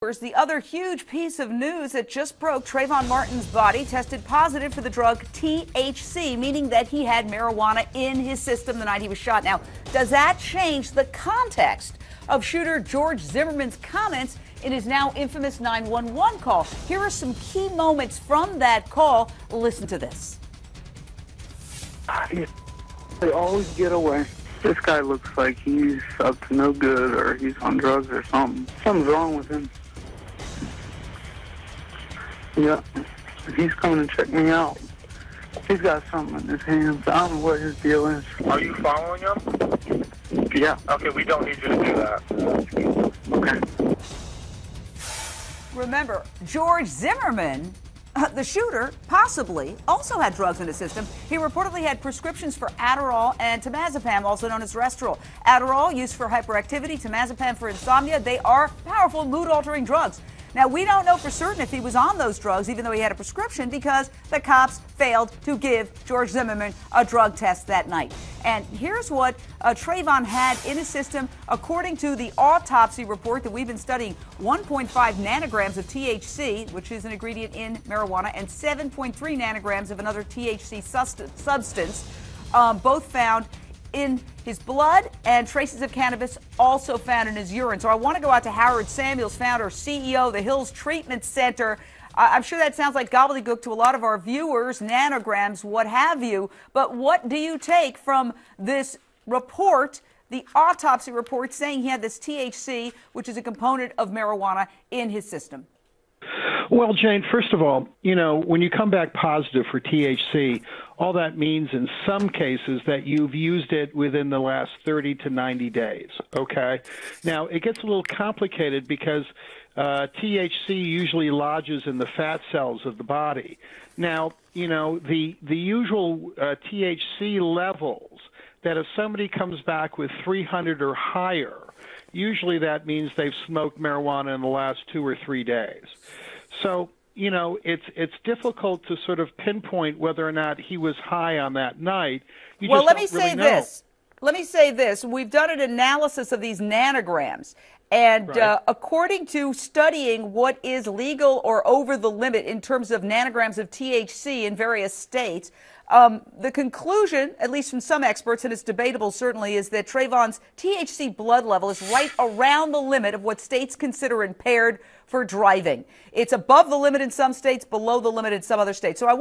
The other huge piece of news that just broke: Trayvon Martin's body tested positive for the drug THC, meaning that he had marijuana in his system the night he was shot. Now, does that change the context of shooter George Zimmerman's comments in his now infamous 911 call? Here are some key moments from that call. Listen to this. They always get away. This guy looks like he's up to no good, or he's on drugs or something. Something's wrong with him. Yeah, he's coming to check me out. He's got something in his hands. I don't know what his deal is. Are you following him? Yeah. Okay, we don't need you to do that. Okay. Remember, George Zimmerman, the shooter, possibly also had drugs in his system. He reportedly had prescriptions for Adderall and temazepam, also known as Restoril. Adderall used for hyperactivity, temazepam for insomnia. They are powerful mood-altering drugs. Now, we don't know for certain if he was on those drugs, even though he had a prescription, because the cops failed to give George Zimmerman a drug test that night. And here's what Trayvon had in his system. According to the autopsy report that we've been studying, 1.5 nanograms of THC, which is an ingredient in marijuana, and 7.3 nanograms of another THC substance, both found in his blood, and traces of cannabis also found in his urine. So I want to go out to Howard Samuels, founder, CEO of the Hills Treatment Center. I'm sure that sounds like gobbledygook to a lot of our viewers, nanograms, what have you. But what do you take from this report, the autopsy report, saying he had this THC, which is a component of marijuana, in his system? Well, Jane, first of all, when you come back positive for THC, all that means in some cases that you've used it within the last 30 to 90 days, okay? Now, it gets a little complicated because THC usually lodges in the fat cells of the body. Now, the usual THC levels, that if somebody comes back with 300 or higher, usually that means they've smoked marijuana in the last 2 or 3 days. So, it's difficult to sort of pinpoint whether or not he was high on that night. Well, let me say this. Let me say this. We've done an analysis of these nanograms. And right. According to studying what is legal or over the limit in terms of nanograms of THC in various states, the conclusion, at least from some experts, and it's debatable certainly, is that Trayvon's THC blood level is right around the limit of what states consider impaired for driving. It's above the limit in some states, below the limit in some other states. So I